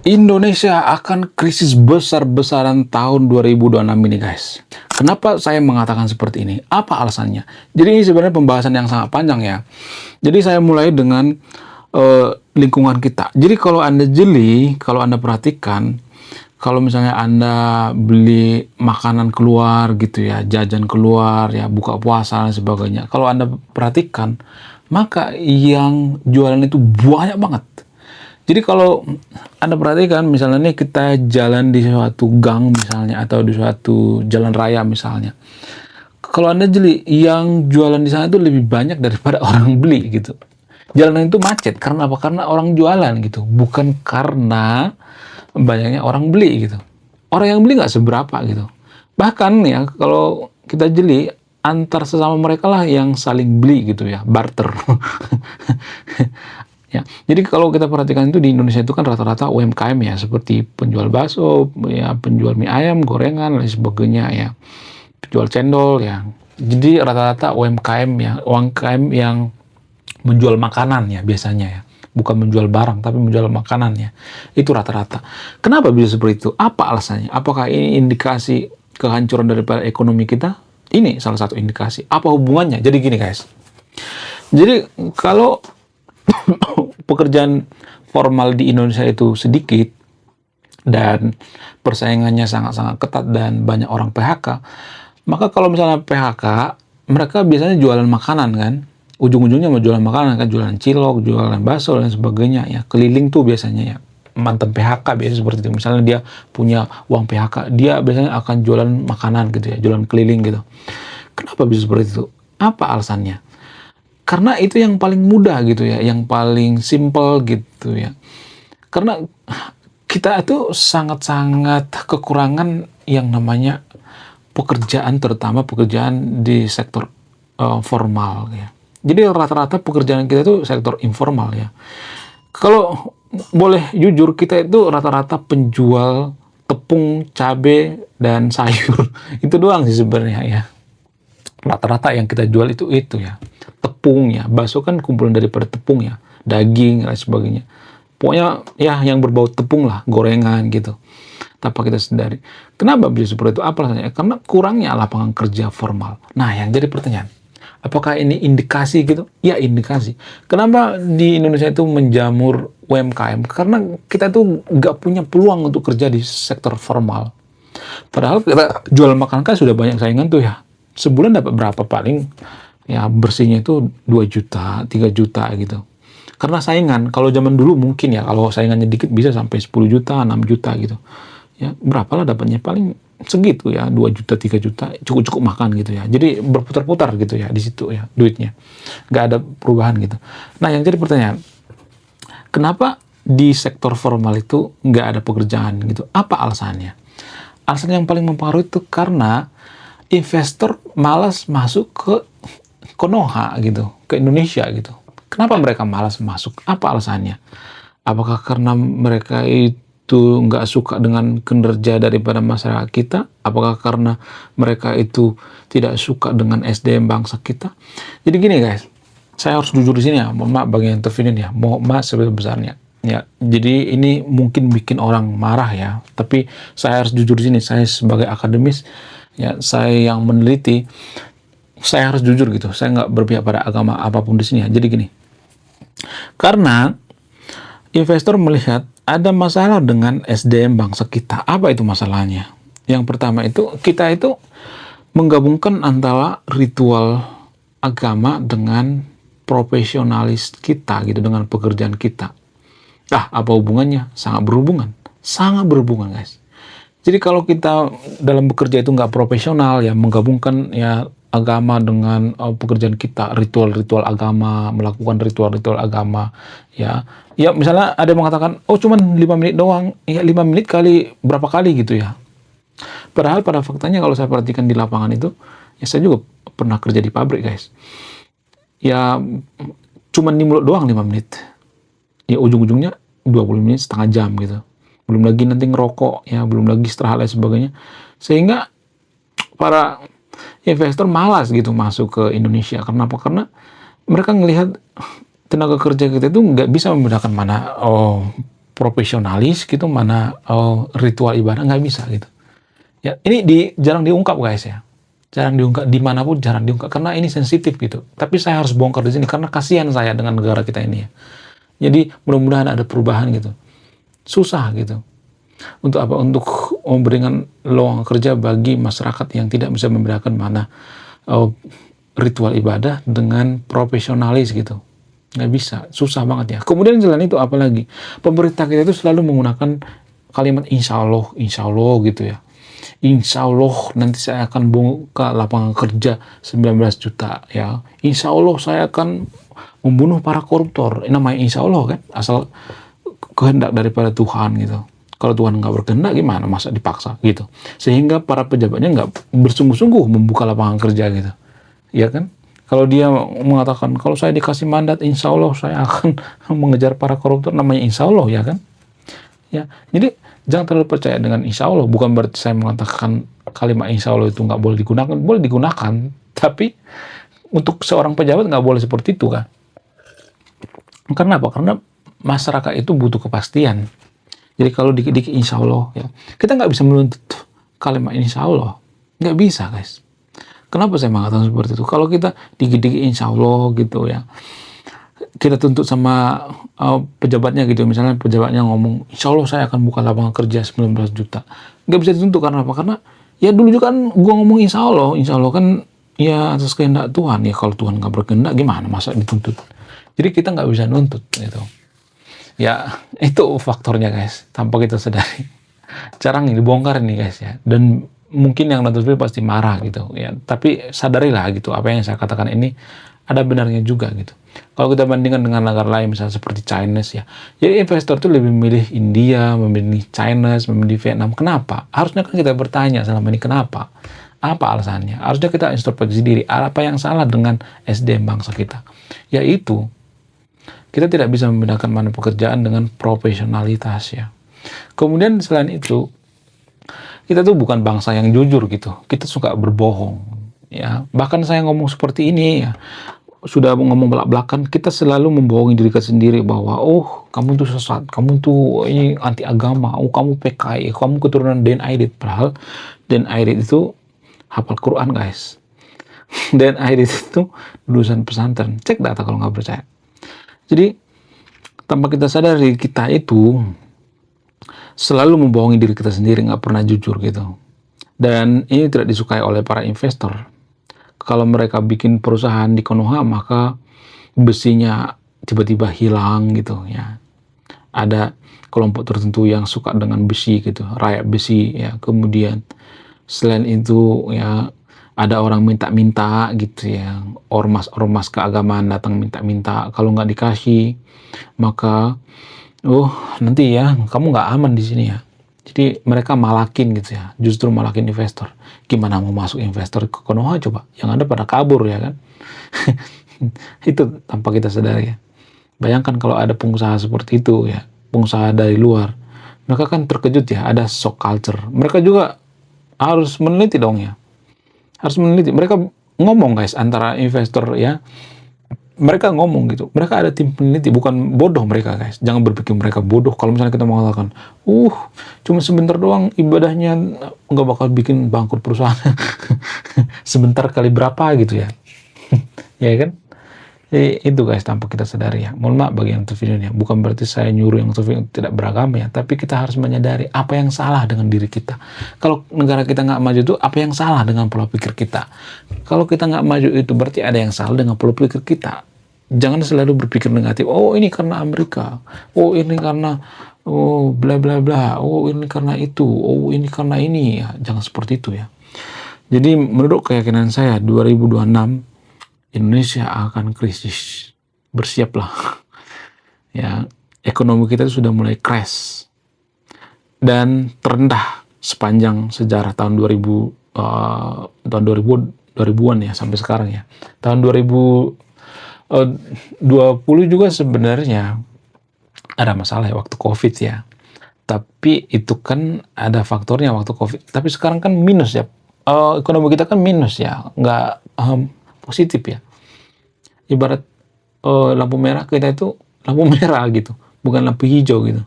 Indonesia akan krisis besar-besaran tahun 2026 ini, guys. Kenapa saya mengatakan seperti ini? Apa alasannya? Jadi ini sebenarnya pembahasan yang sangat panjang ya. Jadi saya mulai dengan lingkungan kita. Jadi kalau Anda jeli, kalau Anda perhatikan, kalau misalnya Anda beli makanan keluar gitu ya, jajan keluar ya, buka puasa dan sebagainya. Kalau Anda perhatikan, maka yang jualan itu banyak banget. Jadi kalau Anda perhatikan, misalnya nih kita jalan di suatu gang misalnya, atau di suatu jalan raya misalnya. Kalau Anda jeli, yang jualan di sana itu lebih banyak daripada orang beli gitu. Jalanan itu macet, karena apa? Karena orang jualan gitu, bukan karena banyaknya orang beli gitu. Orang yang beli nggak seberapa gitu. Bahkan ya, kalau kita jeli, antar sesama mereka lah yang saling beli gitu ya, barter. Ya, jadi kalau kita perhatikan itu di Indonesia itu kan rata-rata UMKM ya, seperti penjual bakso, ya penjual mie ayam, gorengan, dan sebagainya ya, penjual cendol ya. Jadi rata-rata UMKM ya, UMKM yang menjual makanan ya biasanya ya, bukan menjual barang tapi menjual makanan ya. Itu rata-rata. Kenapa bisa seperti itu? Apa alasannya? Apakah ini indikasi kehancuran daripada ekonomi kita? Ini salah satu indikasi. Apa hubungannya? Jadi gini guys. Jadi kalau pekerjaan formal di Indonesia itu sedikit dan persaingannya sangat-sangat ketat dan banyak orang PHK, maka kalau misalnya PHK, mereka biasanya jualan makanan kan, ujung-ujungnya mau jualan makanan kan, jualan cilok, jualan bakso dan sebagainya ya, keliling tuh biasanya ya, mantan PHK biasanya seperti itu. Misalnya dia punya uang PHK, dia biasanya akan jualan makanan gitu ya, jualan keliling gitu. Kenapa bisa seperti itu? Apa alasannya? Karena itu yang paling mudah gitu ya, yang paling simple gitu ya. Karena kita itu sangat-sangat kekurangan yang namanya pekerjaan, terutama pekerjaan di sektor formal ya. Jadi rata-rata pekerjaan kita itu sektor informal ya. Kalau boleh jujur, kita itu rata-rata penjual tepung, cabai, dan sayur. Itu doang sih sebenarnya ya. Rata-rata yang kita jual itu ya. Tepung ya, bakso kan kumpulan daripada tepung ya, daging dan sebagainya. Pokoknya ya yang berbau tepung lah, gorengan gitu. Tanpa kita sadari. Kenapa bisa seperti itu? Apa alasannya? Karena kurangnya lapangan kerja formal. Nah, yang jadi pertanyaan, apakah ini indikasi gitu? Ya, indikasi. Kenapa di Indonesia itu menjamur UMKM? Karena kita tuh nggak punya peluang untuk kerja di sektor formal. Padahal kita jual makanan kan sudah banyak saingan tuh ya. Sebulan dapat berapa paling? Ya bersihnya itu 2 juta, 3 juta gitu. Karena saingan, kalau zaman dulu mungkin ya, kalau saingannya dikit bisa sampai 10 juta, 6 juta gitu. Ya, berapa lah dapatnya? Paling segitu ya, 2 juta, 3 juta, cukup-cukup makan gitu ya. Jadi berputar-putar gitu ya di situ ya duitnya. Nggak ada perubahan gitu. Nah, yang jadi pertanyaan, kenapa di sektor formal itu nggak ada pekerjaan gitu? Apa alasannya? Alasan yang paling mempengaruhi itu karena investor malas masuk ke Konoha gitu, ke Indonesia gitu. Kenapa mereka malas masuk? Apa alasannya? Apakah karena mereka itu nggak suka dengan kinerja daripada masyarakat kita? Apakah karena mereka itu tidak suka dengan SDM bangsa kita? Jadi gini guys, saya harus jujur di sini ya, mohon maaf bagi yang terfinin ya, mohon maaf sebesar-besarnya. Ya, jadi ini mungkin bikin orang marah ya, tapi saya harus jujur di sini. Saya sebagai akademis, ya saya yang meneliti, saya harus jujur gitu. Saya nggak berpihak pada agama apapun di sini ya. Jadi gini, karena investor melihat ada masalah dengan SDM bangsa kita. Apa itu masalahnya? Yang pertama itu, kita itu menggabungkan antara ritual agama dengan profesionalis kita gitu, dengan pekerjaan kita. Apa hubungannya? Sangat berhubungan. Sangat berhubungan guys. Jadi kalau kita dalam bekerja itu nggak profesional ya, menggabungkan ya agama dengan pekerjaan kita, ritual-ritual agama, melakukan ritual-ritual agama ya. Ya misalnya ada yang mengatakan, oh cuman 5 menit doang. Ya 5 menit kali berapa kali gitu ya. Padahal pada faktanya kalau saya perhatikan di lapangan itu, ya saya juga pernah kerja di pabrik guys. Ya cuman di mulut doang 5 menit. Ya ujung-ujungnya 20 menit, setengah jam gitu. Belum lagi nanti ngerokok ya, belum lagi istirahat dan sebagainya. Sehingga para investor malas gitu masuk ke Indonesia. Karena apa? Karena mereka ngelihat tenaga kerja kita itu nggak bisa membedakan mana profesionalis gitu, mana ritual ibadah, nggak bisa gitu. Ya, ini jarang diungkap guys ya. Jarang diungkap, dimanapun jarang diungkap, karena ini sensitif gitu. Tapi saya harus bongkar di sini, karena kasihan saya dengan negara kita ini ya. Jadi mudah-mudahan ada perubahan gitu. Susah gitu. Untuk apa? Untuk memberikan lowongan kerja bagi masyarakat yang tidak bisa membedakan mana ritual ibadah dengan profesionalis gitu. Nggak bisa, susah banget ya. Kemudian selain itu apalagi, pemerintah kita itu selalu menggunakan kalimat insya Allah gitu ya. Insya Allah nanti saya akan buka lapangan kerja 19 juta ya. Insya Allah saya akan membunuh para koruptor. Ini namanya insya Allah kan, asal kehendak daripada Tuhan gitu. Kalau Tuhan nggak berkehendak gimana, masa dipaksa gitu. Sehingga para pejabatnya nggak bersungguh-sungguh membuka lapangan kerja gitu. Ya kan? Kalau dia mengatakan, kalau saya dikasih mandat, insya Allah saya akan mengejar para koruptor, namanya insya Allah, ya kan? Ya, jadi jangan terlalu percaya dengan insya Allah. Bukan berarti saya mengatakan kalimat insya Allah itu nggak boleh digunakan. Boleh digunakan, tapi untuk seorang pejabat nggak boleh seperti itu kan? Karena apa? Karena masyarakat itu butuh kepastian. Jadi kalau dikit-dikit insya Allah, ya, kita nggak bisa menuntut kalimat insya Allah. Nggak bisa, guys. Kenapa saya mengatakan seperti itu? Kalau kita dikit-dikit insya Allah gitu ya, kita tuntut sama pejabatnya gitu, misalnya pejabatnya ngomong, insya Allah saya akan buka lapangan kerja 19 juta. Nggak bisa dituntut, karena apa? Karena ya dulu juga kan gua ngomong insya Allah kan ya atas kehendak Tuhan. Ya kalau Tuhan nggak berkehendak gimana, masa dituntut? Jadi kita nggak bisa nuntut gitu. Ya itu faktornya guys, tanpa kita sadari. Jarang dibongkar nih guys ya. Dan mungkin yang nonton video pasti marah gitu ya, tapi sadarilah gitu, apa yang saya katakan ini ada benarnya juga gitu. Kalau kita bandingkan dengan negara lain misalnya seperti China ya, jadi investor tuh lebih memilih India, memilih China, memilih Vietnam. Kenapa? Harusnya kan kita bertanya selama ini kenapa, apa alasannya. Harusnya kita introspeksi diri, apa yang salah dengan SDM bangsa kita. Yaitu kita tidak bisa membedakan mana pekerjaan dengan profesionalitas ya. Kemudian selain itu, kita tuh bukan bangsa yang jujur gitu. Kita suka berbohong. Ya, bahkan saya ngomong seperti ini ya, sudah ngomong belak-belakan, kita selalu membohongi diri kita sendiri bahwa oh kamu tuh sesat, kamu tuh ini anti agama, oh kamu PKI, kamu keturunan Den Aidit. Padahal Den Aidit itu hafal Quran guys. Den Aidit itu lulusan pesantren. Cek data kalau nggak percaya. Jadi tanpa kita sadari, kita itu selalu membohongi diri kita sendiri, nggak pernah jujur gitu. Dan ini tidak disukai oleh para investor. Kalau mereka bikin perusahaan di Konoha, maka besinya tiba-tiba hilang gitu ya. Ada kelompok tertentu yang suka dengan besi gitu, rakyat besi ya. Kemudian selain itu ya, ada orang minta-minta gitu ya, ormas-ormas keagamaan datang minta-minta. Kalau nggak dikasih, maka nanti ya kamu nggak aman di sini ya. Jadi mereka malakin gitu ya, justru malakin investor. Gimana mau masuk investor ke Konoha coba? Yang ada pada kabur ya kan. Itu tanpa kita sadari ya. Bayangkan kalau ada pengusaha seperti itu ya, pengusaha dari luar. Mereka kan terkejut ya, ada shock culture. Mereka juga harus meneliti dong ya. Harus meneliti. Mereka ngomong guys, antara investor ya, mereka ngomong gitu, mereka ada tim peneliti, bukan bodoh mereka guys. Jangan berpikir mereka bodoh kalau misalnya kita mengatakan cuma sebentar doang ibadahnya, nggak bakal bikin bangkrut perusahaan. Sebentar kali berapa gitu ya. Ya kan. Jadi itu guys, tanpa kita sadari ya. Mohon maaf bagi yang nonton videonya, bukan berarti saya nyuruh yang nonton video tidak beragama ya, tapi kita harus menyadari apa yang salah dengan diri kita. Kalau negara kita nggak maju itu apa yang salah dengan pola pikir kita. Kalau kita nggak maju itu berarti ada yang salah dengan pola pikir kita. Jangan selalu berpikir negatif. Oh ini karena Amerika. Oh ini karena bla bla bla. Oh ini karena itu. Oh ini karena ini. Ya, jangan seperti itu ya. Jadi menurut keyakinan saya 2026 Indonesia akan krisis. Bersiaplah. Ya, ekonomi kita sudah mulai crash dan terendah sepanjang sejarah tahun 2000-an ya sampai sekarang ya. Tahun 2020 juga sebenarnya ada masalah ya waktu COVID ya. Tapi itu kan ada faktornya waktu COVID. Tapi sekarang kan minus ya. Ekonomi kita kan minus ya, nggak positif ya. Ibarat lampu merah kita itu lampu merah gitu, bukan lampu hijau gitu.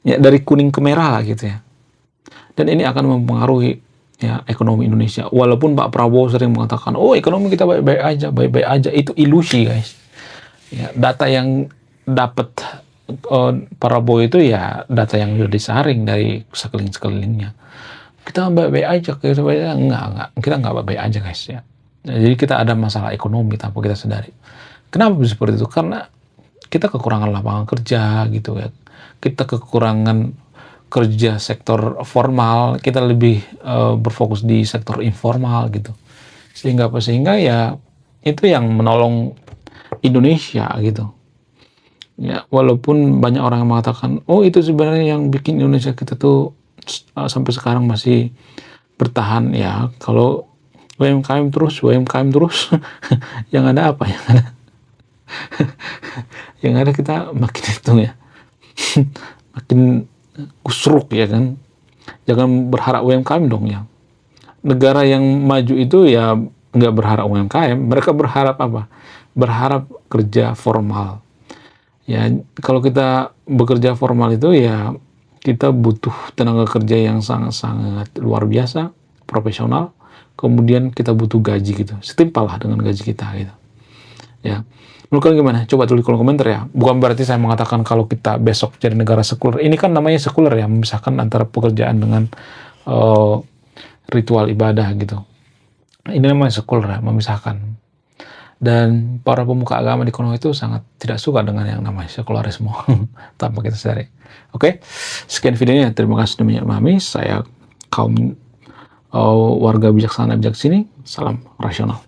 Ya, dari kuning ke merah lah gitu ya. Dan ini akan mempengaruhi ya ekonomi Indonesia. Walaupun Pak Prabowo sering mengatakan, oh ekonomi kita baik-baik aja. Itu ilusi guys. Ya, data yang dapat Prabowo itu ya data yang sudah disaring dari sekeliling-sekelilingnya. Kita baik-baik aja, enggak, kita nggak baik-baik aja guys ya. Nah, jadi kita ada masalah ekonomi tanpa kita sadari. Kenapa bisa seperti itu? Karena kita kekurangan lapangan kerja gitu ya. Kita kekurangan kerja sektor formal, kita lebih berfokus di sektor informal gitu. Sehingga apa? Sehingga ya itu yang menolong Indonesia gitu. Ya, walaupun banyak orang yang mengatakan, oh itu sebenarnya yang bikin Indonesia kita tuh sampai sekarang masih bertahan ya. Kalau UMKM terus, yang ada apa? Yang ada kita makin itu ya, makin kusruk ya kan. Jangan berharap UMKM dong ya. Negara yang maju itu ya nggak berharap UMKM, mereka berharap apa? Berharap kerja formal. Ya, kalau kita bekerja formal itu ya kita butuh tenaga kerja yang sangat-sangat luar biasa, profesional. Kemudian kita butuh gaji gitu, setimpal lah dengan gaji kita gitu. Ya, menurut kalian gimana? Coba tulis kolom komentar ya. Bukan berarti saya mengatakan kalau kita besok jadi negara sekuler. Ini kan namanya sekuler ya, memisahkan antara pekerjaan dengan ritual ibadah gitu. Ini namanya sekuler ya, memisahkan. Dan para pemuka agama di Konoha itu sangat tidak suka dengan yang namanya sekularisme tanpa kita sadari. Oke, sekian videonya. Terima kasih sudah memahami. Saya kaum warga bijaksana bijak sini. Salam rasional.